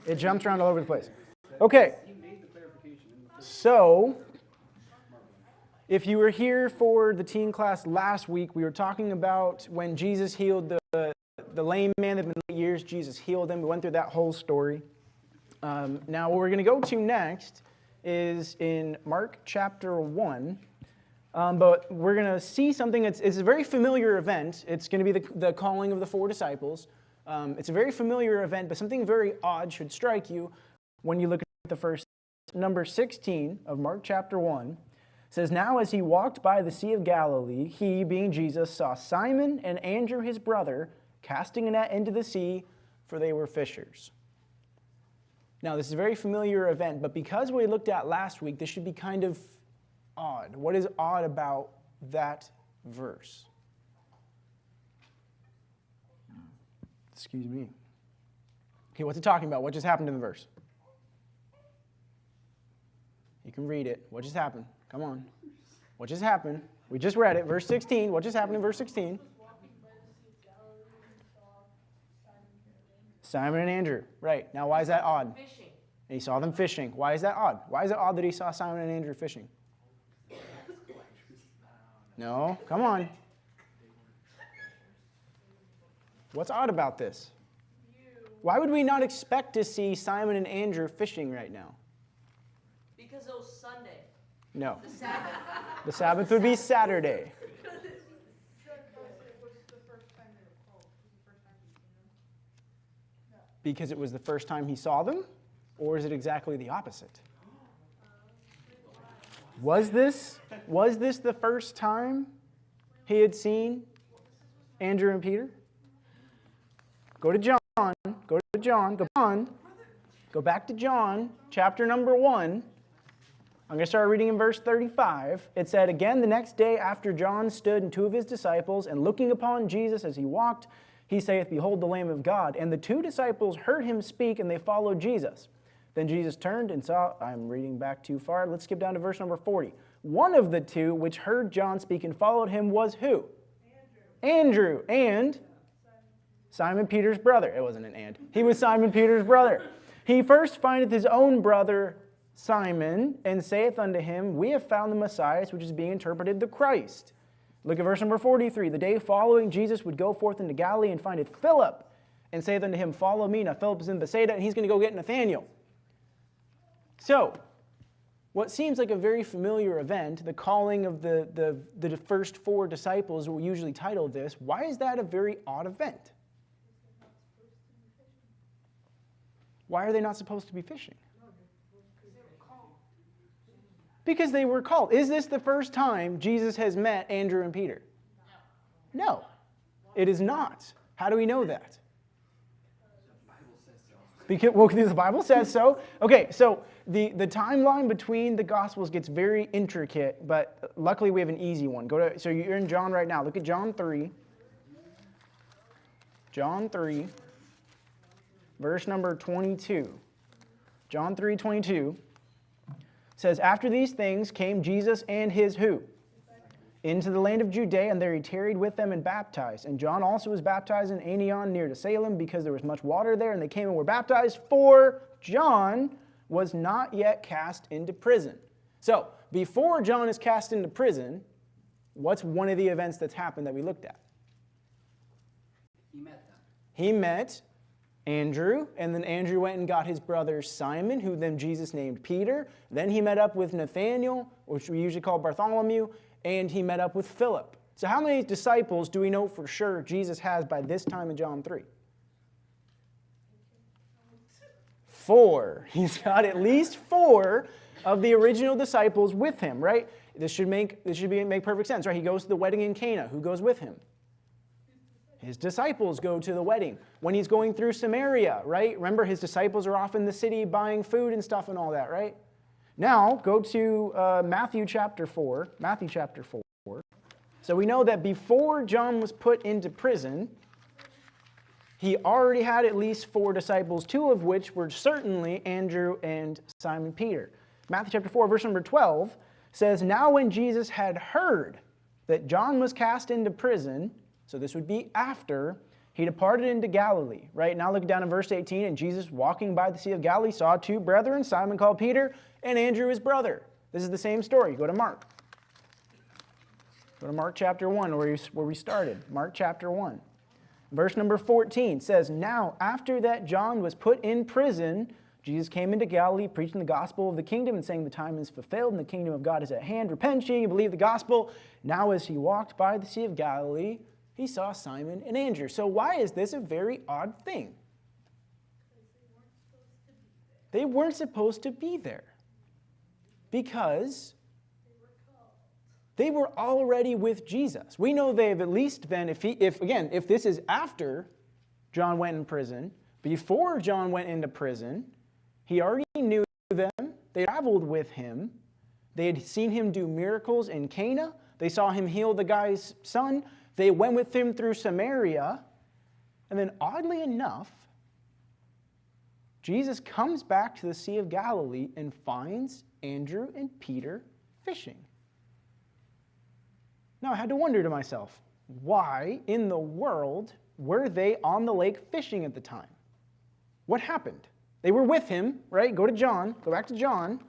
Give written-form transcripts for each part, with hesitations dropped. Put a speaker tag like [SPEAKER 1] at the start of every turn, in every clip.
[SPEAKER 1] It jumps around all over the place. Okay. So, if you were here for the teen class last week, we were talking about when Jesus healed the lame man that had been 8 years. Jesus healed him. We went through that whole story. Now, what we're going to go to next is in Mark chapter 1. But we're going to see something it's a very familiar event. It's going to be the calling of the 4 disciples. It's a very familiar event, but something very odd should strike you when you look at the first number 16 of Mark chapter 1. It says, "Now as he walked by the Sea of Galilee, he, being Jesus, saw Simon and Andrew his brother casting a net into the sea, for they were fishers." Now this is a very familiar event, but because we looked at last week, this should be kind of odd. What is odd about that verse? Excuse me. Okay, what's it talking about? What just happened in the verse? You can read it. What just happened? Come on. What just happened? We just read it. Verse 16. What just happened in verse 16? Simon and Andrew. Right. Now, why is that odd?
[SPEAKER 2] Fishing.
[SPEAKER 1] And he saw them fishing. Why is that odd? Why is it odd that he saw Simon and Andrew fishing? No. Come on. What's odd about this? Why would we not expect to see Simon and Andrew fishing right now?
[SPEAKER 2] Because it was Sunday.
[SPEAKER 1] No.
[SPEAKER 2] The Sabbath.
[SPEAKER 1] The Sabbath would be Saturday. Because it was the first time he saw them? Or is it exactly the opposite? Was this the first time he had seen Andrew and Peter? Go to John. Go to John. Go back to John, chapter number 1. I'm going to start reading in verse 35. It said, "Again, the next day after John stood and 2 of his disciples, and looking upon Jesus as he walked, he saith, Behold the Lamb of God. And the 2 disciples heard him speak, and they followed Jesus. Then Jesus turned and saw," I'm reading back too far. Let's skip down to verse number 40. "One of the 2 which heard John speak and followed him was" who? Andrew. And Simon Peter's brother. It wasn't an and. He was Simon Peter's brother. "He first findeth his own brother Simon, and saith unto him, We have found the Messiah," which is being interpreted the Christ. Look at verse number 43. "The day following, Jesus would go forth into Galilee, and findeth Philip, and saith unto him, Follow me." Now Philip is in Bethsaida, and he's going to go get Nathanael. So, what seems like a very familiar event, the calling of the first 4 disciples, we usually title this, why is that a very odd event? Why are they not supposed to be fishing? Because they were called. Is this the first time Jesus has met Andrew and Peter? No, it is not. How do we know that? Because the Bible says so. Okay, so the timeline between the Gospels gets very intricate, but luckily we have an easy one. So you're in John right now. Look at John 3. John 3, verse number 22. John 3:22 says, "After these things came Jesus and his" who? "Into the land of Judea, and there he tarried with them and baptized. And John also was baptized in Aenon near to Salem, because there was much water there, and they came and were baptized, for John was not yet cast into prison." So, before John is cast into prison, what's one of the events that's happened that we looked at?
[SPEAKER 3] He met them.
[SPEAKER 1] He met Andrew, and then Andrew went and got his brother Simon, who then Jesus named Peter. Then he met up with Nathanael, which we usually call Bartholomew, and he met up with Philip. So how many disciples do we know for sure Jesus has by this time in John 3? 4. He's got at least 4 of the original disciples with him, right? This should make perfect sense, right? He goes to the wedding in Cana. Who goes with him? His disciples go to the wedding. When he's going through Samaria, right? Remember, his disciples are off in the city buying food and stuff and all that, right? Now, go to Matthew chapter 4. Matthew chapter 4. So we know that before John was put into prison, he already had at least 4 disciples, 2 of which were certainly Andrew and Simon Peter. Matthew chapter 4, verse number 12 says, "Now when Jesus had heard that John was cast into prison," so this would be after, He departed into Galilee, right? Now look down in verse 18, and Jesus, walking by the Sea of Galilee, saw two brethren, Simon called Peter, and Andrew his brother. This is the same story. Go to Mark. Go to Mark chapter 1, where we started. Mark chapter 1. Verse number 14 says, Now after that John was put in prison, Jesus came into Galilee, preaching the gospel of the kingdom and saying the time is fulfilled and the kingdom of God is at hand. Repent ye and believe the gospel. Now as he walked by the Sea of Galilee, he saw Simon and Andrew. So why is this a very odd thing? They weren't supposed to be there. Because they were already with Jesus. We know they've at least been, if this is after John went in prison, before John went into prison, he already knew them. They traveled with him. They had seen him do miracles in Cana. They saw him heal the guy's son. They went with him through Samaria. And then oddly enough, Jesus comes back to the Sea of Galilee and finds Andrew and Peter fishing. Now, I had to wonder to myself, why in the world were they on the lake fishing at the time? What happened? They were with him, right? Go back to John.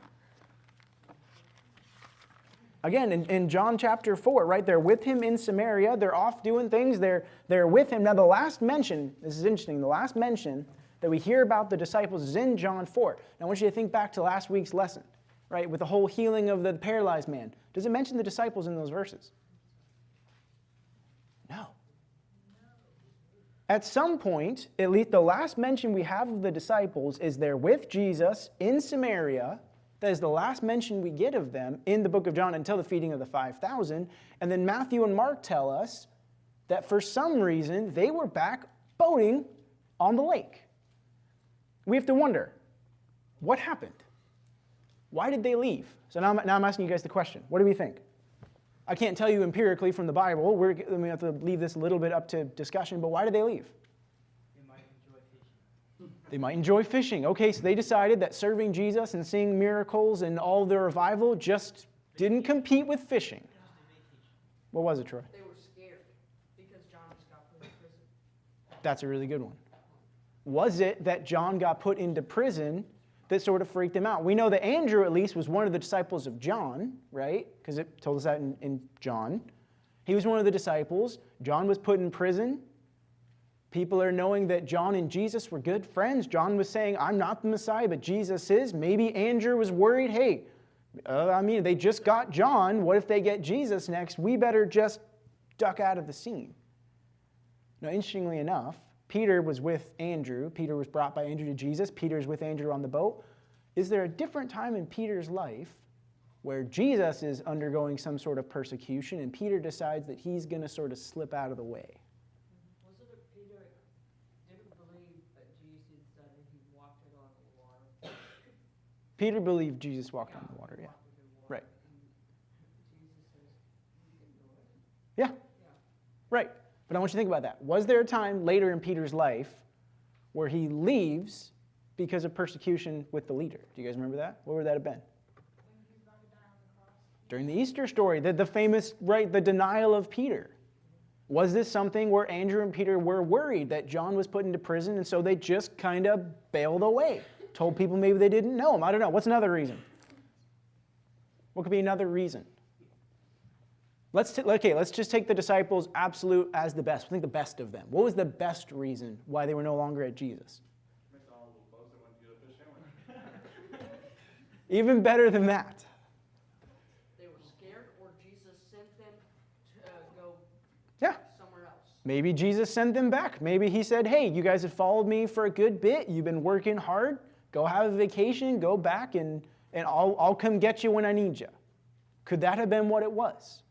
[SPEAKER 1] Again, in John chapter 4, right? They're with him in Samaria. They're off doing things. They're with him. Now, the last mention, this is interesting, the last mention that we hear about the disciples is in John 4. Now, I want you to think back to last week's lesson, right? With the whole healing of the paralyzed man. Does it mention the disciples in those verses? No. At some point, at least the last mention we have of the disciples is they're with Jesus in Samaria. That is the last mention we get of them in the book of John until the feeding of the 5,000. And then Matthew and Mark tell us that for some reason they were back boating on the lake. We have to wonder, what happened? Why did they leave? So now I'm asking you guys the question. What do we think? I can't tell you empirically from the Bible. We have to leave this a little bit up to discussion, but why did they leave?
[SPEAKER 3] They might enjoy fishing.
[SPEAKER 1] They might enjoy fishing. Okay, so they decided that serving Jesus and seeing miracles and all the revival just didn't compete with fishing. What was it, Troy?
[SPEAKER 2] They were scared because John just got put in prison.
[SPEAKER 1] That's a really good one. Was it that John got put into prison that sort of freaked him out? We know that Andrew, at least, was one of the disciples of John, right? Because it told us that in John. He was one of the disciples. John was put in prison. People are knowing that John and Jesus were good friends. John was saying, I'm not the Messiah, but Jesus is. Maybe Andrew was worried, hey, they just got John. What if they get Jesus next? We better just duck out of the scene. Now, interestingly enough, Peter was with Andrew. Peter was brought by Andrew to Jesus. Peter's with Andrew on the boat. Is there a different time in Peter's life where Jesus is undergoing some sort of persecution and Peter decides that he's going to sort of slip out of the way?
[SPEAKER 2] Was it that Peter didn't believe that Jesus said he walked it on the water?
[SPEAKER 1] Peter believed Jesus walked on the water, yeah. Right.
[SPEAKER 2] Jesus says, you can do it.
[SPEAKER 1] Yeah. Right. But I want you to think about that. Was there a time later in Peter's life where he leaves because of persecution with the leader? Do you guys remember that? What would that have been? During the Easter story, the famous, right, the denial of Peter. Was this something where Andrew and Peter were worried that John was put into prison and so they just kind of bailed away? Told people maybe they didn't know him. I don't know. What's another reason? What could be another reason? Let's just take the disciples absolute as the best. I think the best of them. What was the best reason why they were no longer at Jesus? Even better than that.
[SPEAKER 2] They were scared, or Jesus sent them to go somewhere else.
[SPEAKER 1] Maybe Jesus sent them back. Maybe he said, hey, you guys have followed me for a good bit. You've been working hard. Go have a vacation. Go back, and I'll come get you when I need you. Could that have been what it was?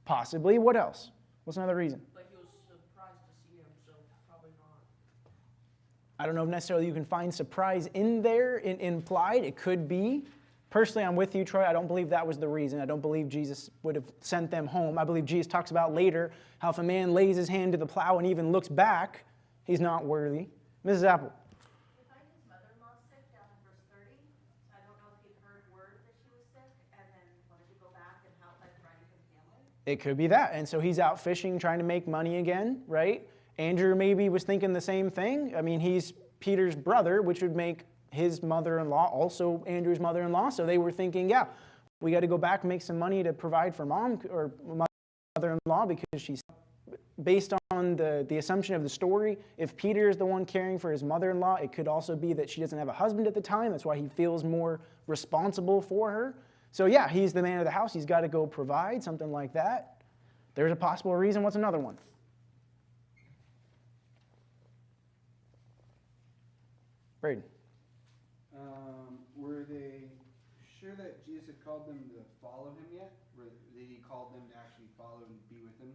[SPEAKER 1] Possibly. What else? What's another reason?
[SPEAKER 2] Like he was surprised to see him, so probably not.
[SPEAKER 1] I don't know if necessarily you can find surprise in there, implied. It could be. Personally, I'm with you, Troy. I don't believe that was the reason. I don't believe Jesus would have sent them home. I believe Jesus talks about later how if a man lays his hand to the plow and even looks back, he's not worthy. Mrs. Apple.
[SPEAKER 4] We find his mother-in-law sick down in verse 30. I don't know if he'd heard word that she was sick and then wanted to go back and help by providing for the family.
[SPEAKER 1] It could be that. And so he's out fishing, trying to make money again, right? Andrew maybe was thinking the same thing. I mean, he's Peter's brother, which would make his mother-in-law also Andrew's mother-in-law. So they were thinking, yeah, we got to go back and make some money to provide for mom or mother-in-law because she's based on the assumption of the story. If Peter is the one caring for his mother-in-law, it could also be that she doesn't have a husband at the time. That's why he feels more responsible for her. So yeah, he's the man of the house. He's got to go provide, something like that. There's a possible reason. What's another one? Braden.
[SPEAKER 5] Were they sure that Jesus had called them to follow him yet? Or did he call them to actually follow and be with him?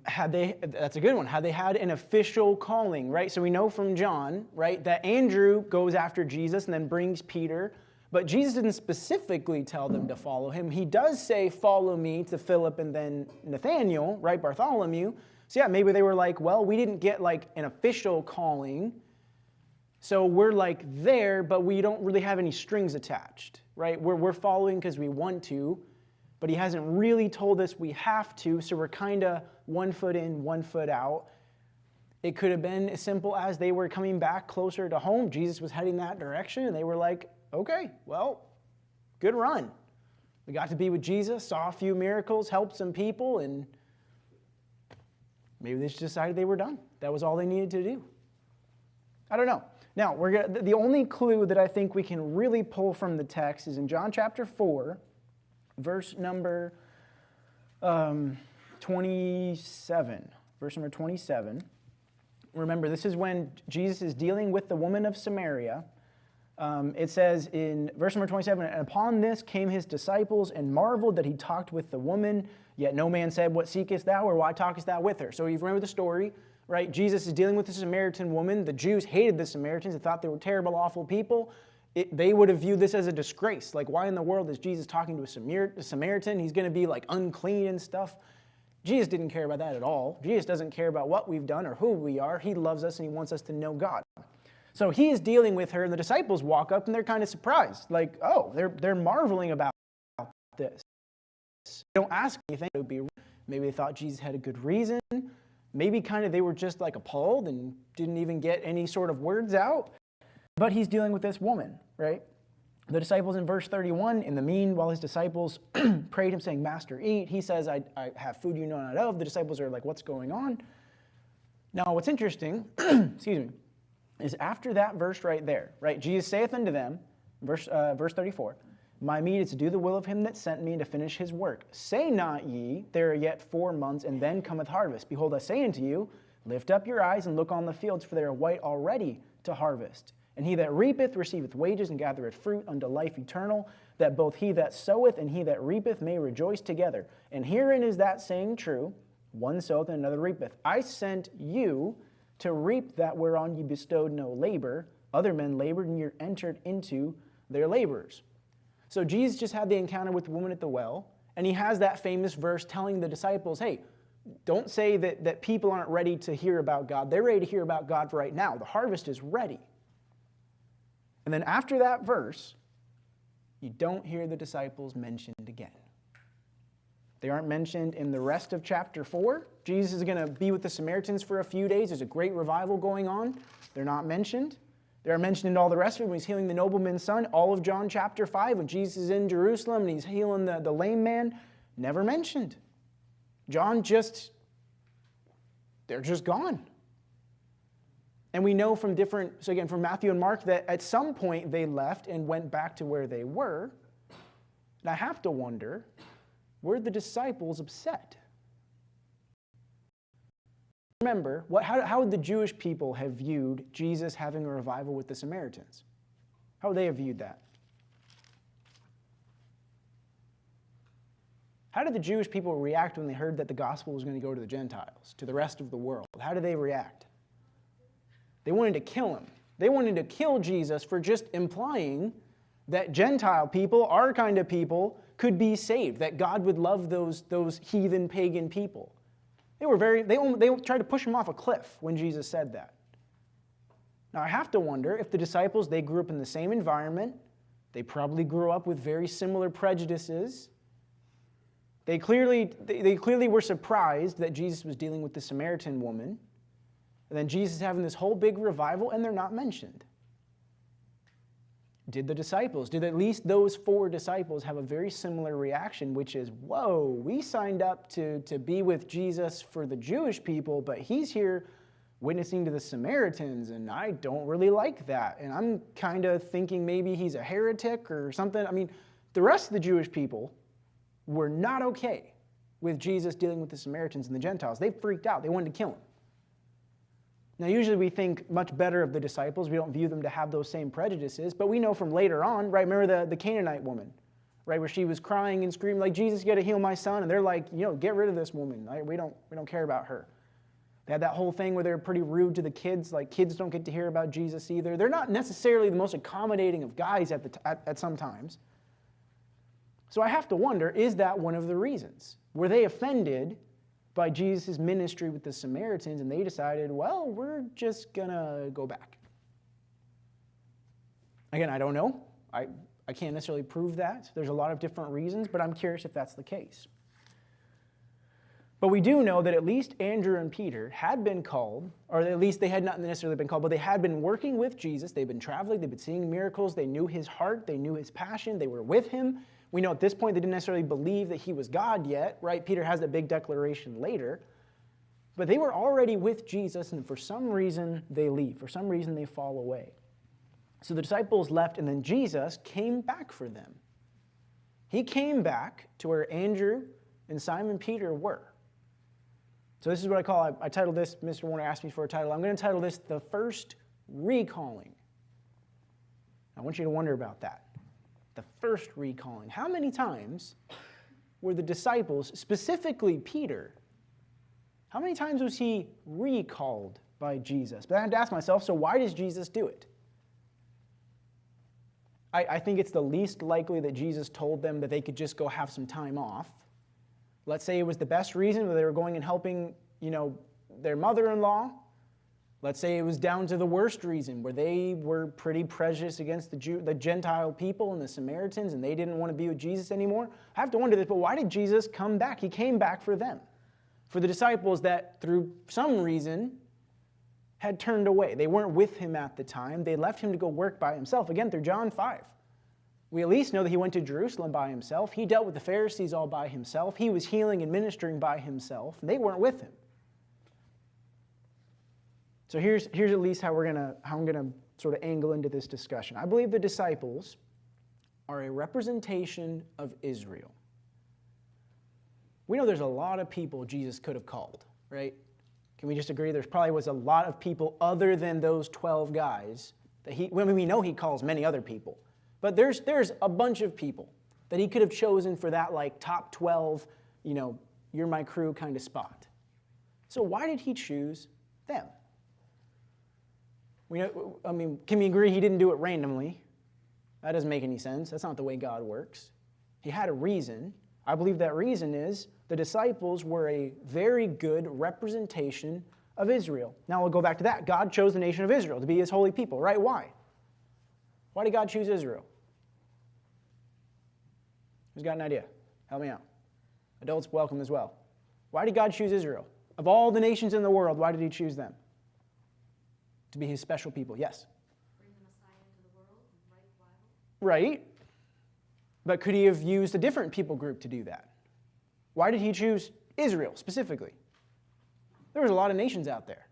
[SPEAKER 1] That's a good one. Had they had an official calling, right? So we know from John, right, that Andrew goes after Jesus and then brings Peter. But Jesus didn't specifically tell them to follow him. He does say, follow me to Philip and then Nathaniel, right, Bartholomew. So yeah, maybe they were like, well, we didn't get like an official calling. So we're like there, but we don't really have any strings attached, right? We're following because we want to, but he hasn't really told us we have to, so we're kind of 1 foot in, 1 foot out. It could have been as simple as they were coming back closer to home. Jesus was heading that direction, and they were like, okay, well, good run. We got to be with Jesus, saw a few miracles, helped some people, and maybe they just decided they were done. That was all they needed to do. I don't know. Now, the only clue that I think we can really pull from the text is in John chapter 4, verse number 27. Verse number 27. Remember, this is when Jesus is dealing with the woman of Samaria. It says in verse number 27, and upon this came his disciples and marveled that he talked with the woman, yet no man said, what seekest thou, or why talkest thou with her? So you remember the story, right? Jesus is dealing with the Samaritan woman. The Jews hated the Samaritans. They thought they were terrible, awful people. They would have viewed this as a disgrace. Like, why in the world is Jesus talking to a Samaritan? He's going to be like unclean and stuff. Jesus didn't care about that at all. Jesus doesn't care about what we've done or who we are. He loves us and he wants us to know God. So he is dealing with her, and the disciples walk up and they're kind of surprised. Like, oh, they're marveling about this. They don't ask anything. It would be, maybe they thought Jesus had a good reason. Maybe kind of they were just like appalled and didn't even get any sort of words out. But he's dealing with this woman, right? The disciples in verse 31, in the meanwhile his disciples prayed him saying, Master, eat. He says, I have food you know not of. The disciples are like, what's going on? Now, what's interesting, excuse me, is after that verse right there, right? Jesus saith unto them, verse 34, my meat is to do the will of him that sent me and to finish his work. Say not ye, there are yet 4 months, and then cometh harvest. Behold, I say unto you, lift up your eyes and look on the fields, for they are white already to harvest. And he that reapeth receiveth wages and gathereth fruit unto life eternal, that both he that soweth and he that reapeth may rejoice together. And herein is that saying true, one soweth and another reapeth. I sent you to reap that whereon ye bestowed no labor. Other men labored, and ye entered into their labors. So Jesus just had the encounter with the woman at the well, and he has that famous verse telling the disciples, hey, don't say that people aren't ready to hear about God. They're ready to hear about God right now. The harvest is ready. And then after that verse, you don't hear the disciples mentioned again. They aren't mentioned in the rest of chapter 4. Jesus is going to be with the Samaritans for a few days. There's a great revival going on. They're not mentioned. They are mentioned in all the rest of it when he's healing the nobleman's son. All of John chapter 5 when Jesus is in Jerusalem and he's healing the lame man. Never mentioned. John they're just gone. And we know from from Matthew and Mark that at some point they left and went back to where they were. And I have to wonder, were the disciples upset? Remember, how would the Jewish people have viewed Jesus having a revival with the Samaritans? How would they have viewed that? How did the Jewish people react when they heard that the gospel was going to go to the Gentiles, to the rest of the world? How did they react? They wanted to kill him. They wanted to kill Jesus for just implying that Gentile people, our kind of people, could be saved, that God would love those heathen pagan people. They tried to push him off a cliff when Jesus said that. Now I have to wonder if the disciples, they grew up in the same environment. They probably grew up with very similar prejudices. They clearly were surprised that Jesus was dealing with the Samaritan woman. And then Jesus is having this whole big revival, and they're not mentioned. Did the disciples, did at least those 4 disciples have a very similar reaction, which is, whoa, we signed up to be with Jesus for the Jewish people, but he's here witnessing to the Samaritans, and I don't really like that. And I'm kind of thinking maybe he's a heretic or something. I mean, the rest of the Jewish people were not okay with Jesus dealing with the Samaritans and the Gentiles. They freaked out. They wanted to kill him. Now, usually we think much better of the disciples. We don't view them to have those same prejudices, but we know from later on, right? Remember the Canaanite woman, right, where she was crying and screaming, like, Jesus, you got to heal my son. And they're like, get rid of this woman. Right? We don't care about her. They had that whole thing where they were pretty rude to the kids. Like, kids don't get to hear about Jesus either. They're not necessarily the most accommodating of guys at some times. So I have to wonder, is that one of the reasons? Were they offended by Jesus' ministry with the Samaritans, and they decided, well, we're just going to go back? Again, I don't know. I can't necessarily prove that. There's a lot of different reasons, but I'm curious if that's the case. But we do know that at least Andrew and Peter had been called, or at least they had not necessarily been called, but they had been working with Jesus. They've been traveling. They've been seeing miracles. They knew his heart. They knew his passion. They were with him. We know at this point they didn't necessarily believe that he was God yet, right? Peter has that big declaration later. But they were already with Jesus, and for some reason they leave. For some reason they fall away. So the disciples left, and then Jesus came back for them. He came back to where Andrew and Simon Peter were. So this is what I titled this, Mr. Warner asked me for a title. I'm going to title this, The First Recalling. I want you to wonder about that. The first recalling. How many times were the disciples, specifically Peter, how many times was he recalled by Jesus? But I had to ask myself, so why does Jesus do it? I think it's the least likely that Jesus told them that they could just go have some time off. Let's say it was the best reason where they were going and helping, their mother-in-law. Let's say it was down to the worst reason where they were pretty prejudiced against the Gentile people and the Samaritans, and they didn't want to be with Jesus anymore. I have to wonder this, but why did Jesus come back? He came back for them. For the disciples that through some reason had turned away. They weren't with him at the time. They left him to go work by himself. Again, through John 5. We at least know that he went to Jerusalem by himself. He dealt with the Pharisees all by himself. He was healing and ministering by himself. And they weren't with him. So here's at least how I'm gonna sort of angle into this discussion. I believe the disciples are a representation of Israel. We know there's a lot of people Jesus could have called, right? Can we just agree? There probably was a lot of people other than those 12 guys that we know he calls many other people. But there's a bunch of people that he could have chosen for that top 12, you're my crew kind of spot. So why did he choose them? Can we agree he didn't do it randomly? That doesn't make any sense. That's not the way God works. He had a reason. I believe that reason is the disciples were a very good representation of Israel. Now we'll go back to that. God chose the nation of Israel to be his holy people, right? Why? Why did God choose Israel? Who's got an idea? Help me out. Adults, welcome as well. Why did God choose Israel? Of all the nations in the world, why did he choose them? To be his special people. Yes?
[SPEAKER 4] Bring the Messiah into the world and right Bible.
[SPEAKER 1] Right. But could he have used a different people group to do that? Why did he choose Israel specifically? There was a lot of nations out there.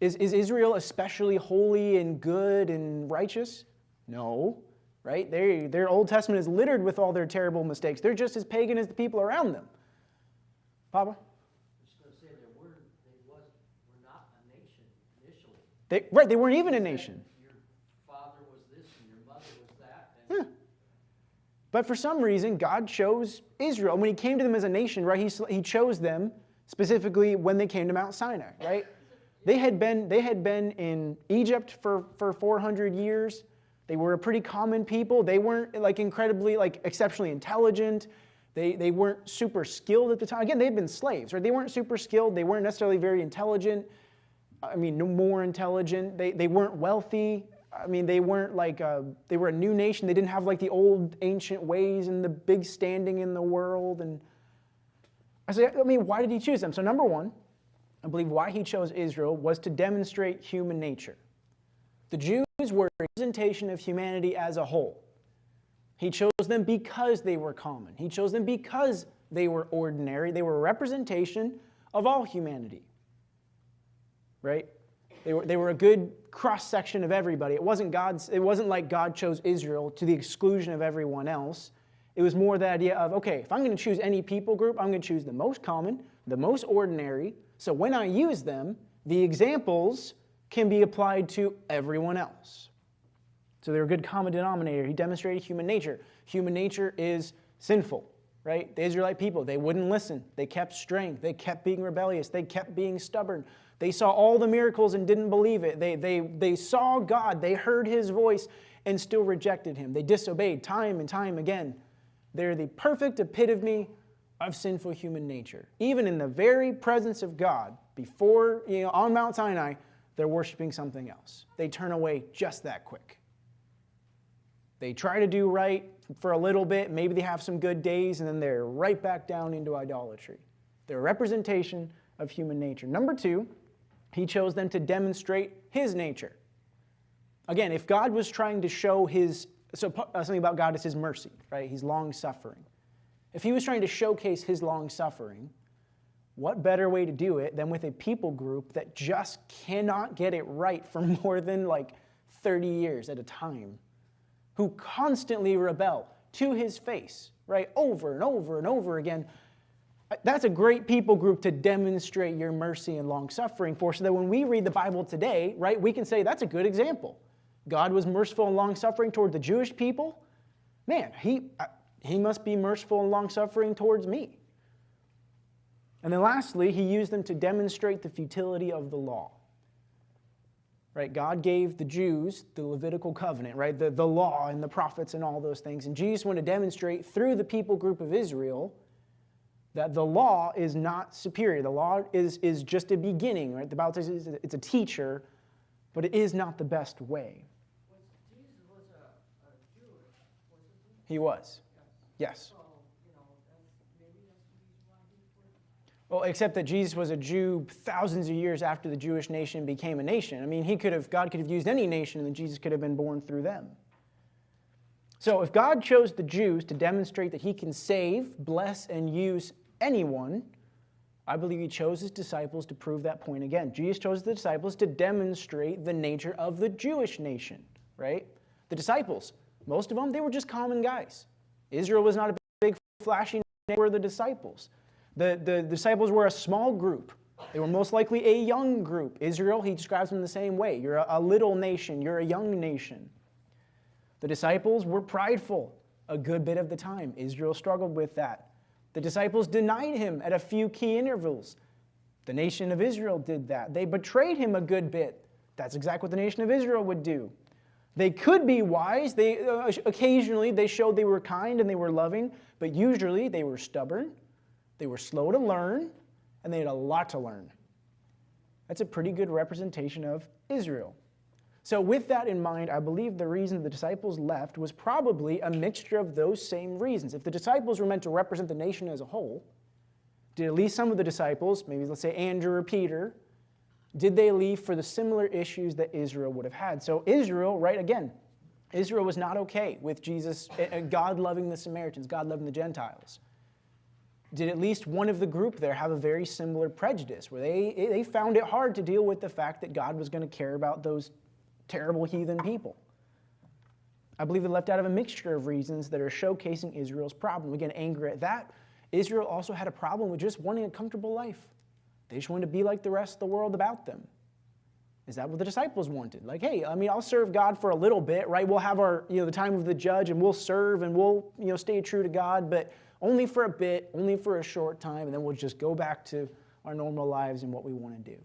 [SPEAKER 1] Is Israel especially holy and good and righteous? No. Right? Their Old Testament is littered with all their terrible mistakes. They're just as pagan as the people around them. Papa?
[SPEAKER 6] I was going to say they were not a nation initially.
[SPEAKER 1] They weren't even a nation.
[SPEAKER 6] Your father was this and your mother was that. And
[SPEAKER 1] But for some reason, God chose Israel. And when he came to them as a nation, right, he chose them specifically when they came to Mount Sinai, right? They had been in Egypt for 400 years. They were a pretty common people. They weren't incredibly exceptionally intelligent. They weren't super skilled at the time. Again, they had been slaves, right? They weren't super skilled. They weren't necessarily very intelligent. No more intelligent. They weren't wealthy. They weren't they were a new nation. They didn't have the old ancient ways and the big standing in the world. And I say, why did he choose them? So number one, I believe why he chose Israel was to demonstrate human nature. The Jews were a representation of humanity as a whole. He chose them because they were common. He chose them because they were ordinary. They were a representation of all humanity. Right? They were a good cross-section of everybody. It wasn't like God chose Israel to the exclusion of everyone else. It was more the idea of, okay, if I'm going to choose any people group, I'm going to choose the most common, the most ordinary. So when I use them, the examples can be applied to everyone else. So they're a good common denominator. He demonstrated human nature. Human nature is sinful, right? The Israelite people, they wouldn't listen. They kept straying. They kept being rebellious. They kept being stubborn. They saw all the miracles and didn't believe it. They saw God. They heard His voice and still rejected Him. They disobeyed time and time again. They're the perfect epitome of sinful human nature. Even in the very presence of God, before, on Mount Sinai, they're worshiping something else. They turn away just that quick. They try to do right for a little bit. Maybe they have some good days, and then they're right back down into idolatry. They're a representation of human nature. Number two, He chose them to demonstrate His nature. Again, if God was trying to show something about God is His mercy, right? He's long-suffering. If He was trying to showcase His long-suffering, what better way to do it than with a people group that just cannot get it right for more than 30 years at a time, who constantly rebel to His face, right? Over and over and over again. That's a great people group to demonstrate your mercy and long-suffering for, so that when we read the Bible today, right, we can say that's a good example. God was merciful and long-suffering toward the Jewish people. Man, he must be merciful and long-suffering towards me. And then lastly, He used them to demonstrate the futility of the law. Right? God gave the Jews the Levitical covenant, right? The law and the prophets and all those things. And Jesus wanted to demonstrate through the people group of Israel that the law is not superior. The law is just a beginning, right? The Bible says it's a teacher, but it is not the best way.
[SPEAKER 2] Jesus was a Jewish, wasn't he?
[SPEAKER 1] He was. Yes.
[SPEAKER 2] So, maybe that's the reason why he put.
[SPEAKER 1] Well, except that Jesus was a Jew thousands of years after the Jewish nation became a nation. I mean, God could have used any nation, and then Jesus could have been born through them. So if God chose the Jews to demonstrate that He can save, bless, and use anyone, I believe He chose His disciples to prove that point again. Jesus chose the disciples to demonstrate the nature of the Jewish nation, right? The disciples, most of them, they were just common guys. Israel was not a big, flashy nation, they were the disciples. The disciples were a small group. They were most likely a young group. Israel, He describes them the same way. You're a little nation. You're a young nation. The disciples were prideful a good bit of the time. Israel struggled with that. The disciples denied Him at a few key intervals. The nation of Israel did that. They betrayed Him a good bit. That's exactly what the nation of Israel would do. They could be wise. Occasionally, they showed they were kind and they were loving, but usually they were stubborn, they were slow to learn, and they had a lot to learn. That's a pretty good representation of Israel. So with that in mind, I believe the reason the disciples left was probably a mixture of those same reasons. If the disciples were meant to represent the nation as a whole, did at least some of the disciples, maybe let's say Andrew or Peter, did they leave for the similar issues that Israel would have had? So Israel, right, again, Israel was not okay with Jesus, God loving the Samaritans, God loving the Gentiles. Did at least one of the group there have a very similar prejudice, where they found it hard to deal with the fact that God was going to care about those terrible heathen people? I believe they left out of a mixture of reasons that are showcasing Israel's problem. Again, anger at that. Israel also had a problem with just wanting a comfortable life. They just wanted to be like the rest of the world about them. Is that what the disciples wanted? Like, hey, I'll serve God for a little bit, right? We'll have our, the time of the judge, and we'll serve, and we'll, stay true to God, but only for a bit, only for a short time, and then we'll just go back to our normal lives and what we want to do.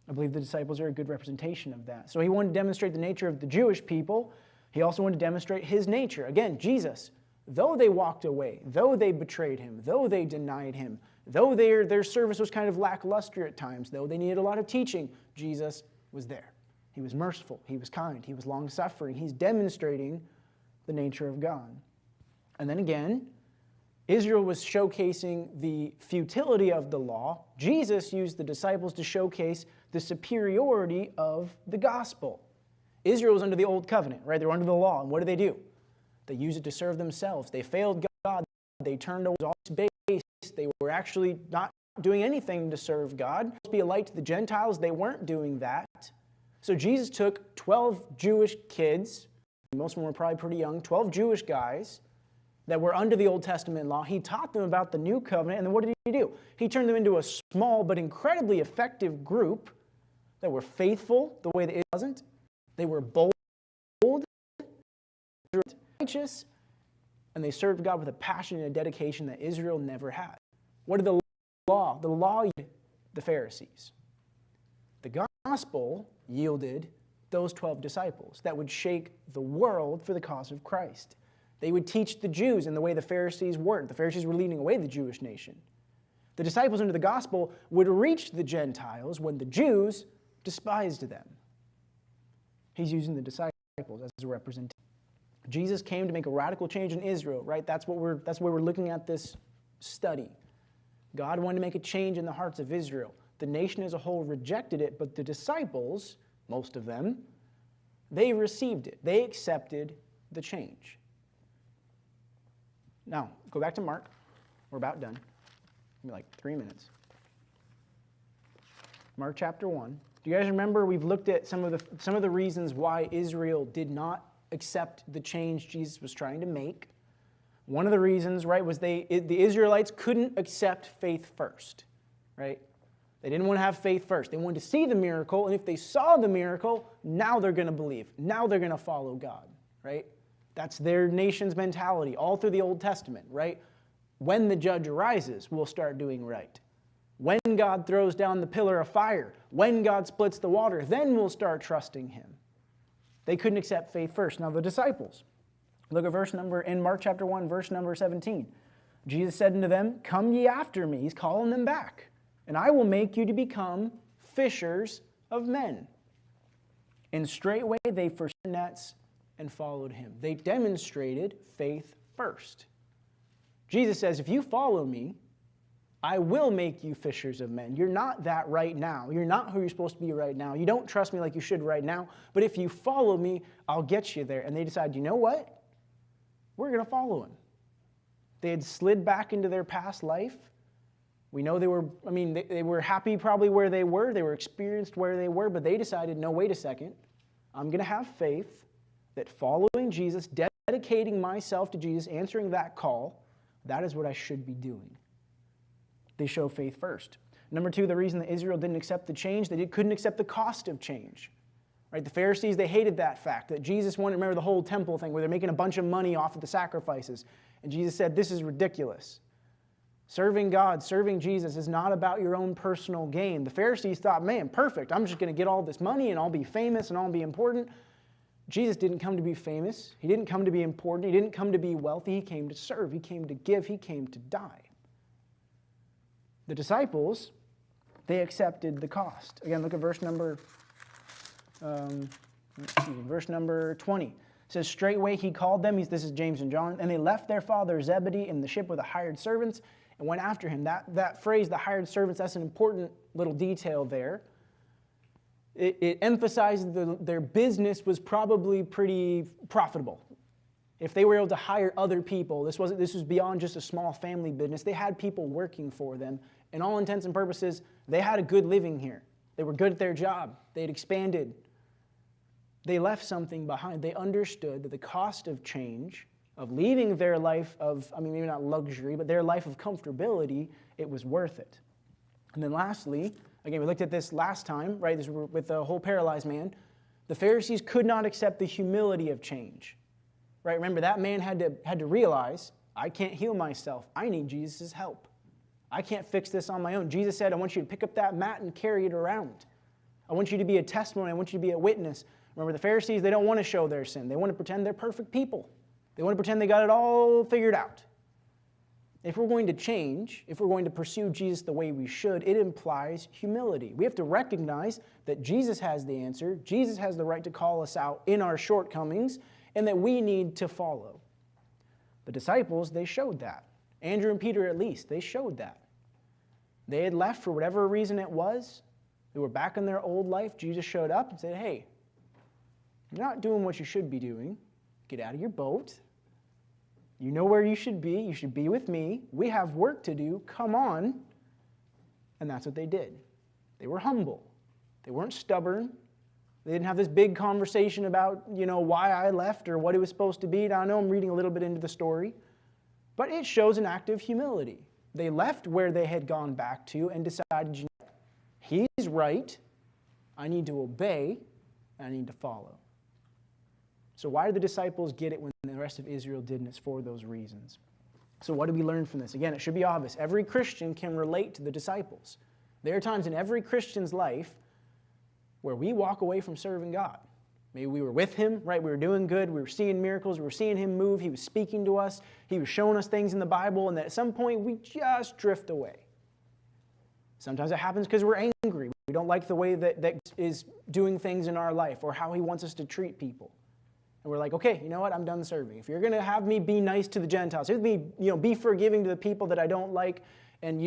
[SPEAKER 1] I believe the disciples are a good representation of that. So He wanted to demonstrate the nature of the Jewish people. He also wanted to demonstrate His nature. Again, Jesus, though they walked away, though they betrayed Him, though they denied Him, though their service was kind of lackluster at times, though they needed a lot of teaching, Jesus was there. He was merciful. He was kind. He was long-suffering. He's demonstrating the nature of God. And then again, Israel was showcasing the futility of the law. Jesus used the disciples to showcase the superiority of the gospel. Israel was under the old covenant, right? They were under the law. And what do? They used it to serve themselves. They failed God. They turned away all base. They were actually not doing anything to serve God. To be a light to the Gentiles, they weren't doing that. So Jesus took 12 Jewish kids, most of them were probably pretty young, 12 Jewish guys that were under the Old Testament law. He taught them about the new covenant, and then what did he do? He turned them into a small but incredibly effective group that were faithful the way that it wasn't. They were bold, righteous, and they served God with a passion and a dedication that Israel never had. What did the law? The law yielded the Pharisees. The gospel yielded those 12 disciples that would shake the world for the cause of Christ. They would teach the Jews in the way the Pharisees weren't. The Pharisees were leading away the Jewish nation. The disciples under the gospel would reach the Gentiles when the Jews despised them. He's using the disciples as a representation. Jesus came to make a radical change in Israel, right? That's why we're looking at this study. God wanted to make a change in the hearts of Israel. The nation as a whole rejected it, but the disciples, most of them, they received it. They accepted the change. Now, go back to Mark. We're about done. Maybe like 3 minutes. Mark chapter 1. Do you guys remember we've looked at some of the reasons why Israel did not accept the change Jesus was trying to make? One of the reasons, right, was the Israelites couldn't accept faith first, right? They didn't want to have faith first. They wanted to see the miracle, and if they saw the miracle, now they're going to believe. Now they're going to follow God, right? That's their nation's mentality all through the Old Testament, right? When the judge arises, we'll start doing right. When God throws down the pillar of fire, when God splits the water, then we'll start trusting him. They couldn't accept faith first. Now the disciples, look at in Mark chapter 1, verse number 17. Jesus said unto them, "Come ye after me." He's calling them back. "And I will make you to become fishers of men." And straightway they forsook their nets and followed him. They demonstrated faith first. Jesus says, if you follow me, I will make you fishers of men. You're not that right now. You're not who you're supposed to be right now. You don't trust me like you should right now. But if you follow me, I'll get you there. And they decided, you know what? We're going to follow him. They had slid back into their past life. We know they were happy probably where they were. They were experienced where they were. But they decided, no, wait a second. I'm going to have faith that following Jesus, dedicating myself to Jesus, answering that call, that is what I should be doing. They show faith first. Number two, the reason that Israel didn't accept the change, they couldn't accept the cost of change. Right? The Pharisees, they hated that fact that Jesus wanted, remember the whole temple thing where they're making a bunch of money off of the sacrifices. And Jesus said, this is ridiculous. Serving God, serving Jesus is not about your own personal gain. The Pharisees thought, man, perfect. I'm just going to get all this money and I'll be famous and I'll be important. Jesus didn't come to be famous. He didn't come to be important. He didn't come to be wealthy. He came to serve. He came to give. He came to die. The disciples, they accepted the cost. Again, look at verse number 20. It says, straightway he called them, this is James and John, and they left their father Zebedee in the ship with the hired servants and went after him. That phrase, the hired servants, that's an important little detail there. It emphasizes their business was probably pretty profitable. If they were able to hire other people, this was beyond just a small family business. They had people working for them. In all intents and purposes, they had a good living here. They were good at their job. They had expanded. They left something behind. They understood that the cost of change, of leaving their life of, maybe not luxury, but their life of comfortability, it was worth it. And then lastly, again, we looked at this last time, right, this with the whole paralyzed man. The Pharisees could not accept the humility of change. Right, remember, that man had to realize, I can't heal myself. I need Jesus' help. I can't fix this on my own. Jesus said, I want you to pick up that mat and carry it around. I want you to be a testimony. I want you to be a witness. Remember, the Pharisees, they don't want to show their sin. They want to pretend they're perfect people. They want to pretend they got it all figured out. If we're going to change, if we're going to pursue Jesus the way we should, it implies humility. We have to recognize that Jesus has the answer. Jesus has the right to call us out in our shortcomings, and that we need to follow. The disciples, they showed that. Andrew and Peter, at least, they showed that. They had left for whatever reason it was. They were back in their old life. Jesus showed up and said, hey, you're not doing what you should be doing. Get out of your boat. You know where you should be. You should be with me. We have work to do. Come on. And that's what they did. They were humble. They weren't stubborn. They didn't have this big conversation about, why I left or what it was supposed to be. Now, I know I'm reading a little bit into the story, but it shows an act of humility. They left where they had gone back to and decided, he's right. I need to obey. And I need to follow. So why did the disciples get it when the rest of Israel didn't? It's for those reasons. So what do we learn from this? Again, it should be obvious. Every Christian can relate to the disciples. There are times in every Christian's life where we walk away from serving God. Maybe we were with him, right? We were doing good. We were seeing miracles. We were seeing him move. He was speaking to us. He was showing us things in the Bible. And then at some point, we just drift away. Sometimes it happens because we're angry. We don't like the way that is doing things in our life or how he wants us to treat people. And we're like, okay, you know what? I'm done serving. If you're going to have me be nice to the Gentiles, be forgiving to the people that I don't like, and,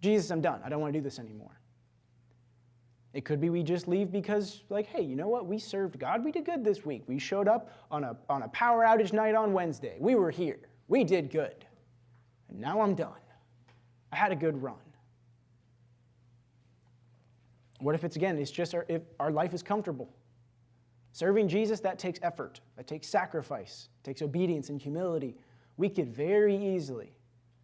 [SPEAKER 1] Jesus, I'm done. I don't want to do this anymore. It could be we just leave because, hey, you know what? We served God. We did good this week. We showed up on a power outage night on Wednesday. We were here. We did good. And now I'm done. I had a good run. What if it's just if our life is comfortable? Serving Jesus, that takes effort. That takes sacrifice. It takes obedience and humility. We could very easily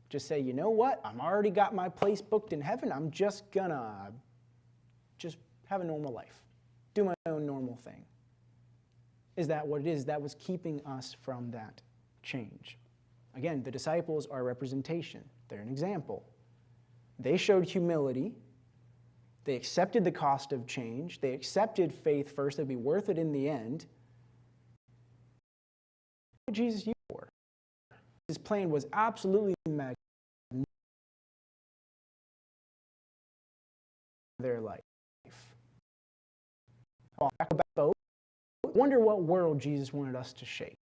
[SPEAKER 1] just say, you know what? I'm already got my place booked in heaven. I'm just gonna have a normal life. Do my own normal thing. Is that what it is? That was keeping us from that change. Again, the disciples are a representation. They're an example. They showed humility. They accepted the cost of change. They accepted faith first. It'd be worth it in the end. What did Jesus use for? His plan was absolutely magnificent. Their life. Wonder what world Jesus wanted us to shake.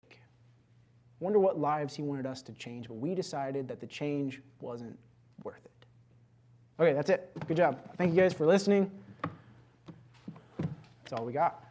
[SPEAKER 1] Wonder what lives he wanted us to change, but we decided that the change wasn't worth it. Okay, that's it. Good job. Thank you guys for listening. That's all we got.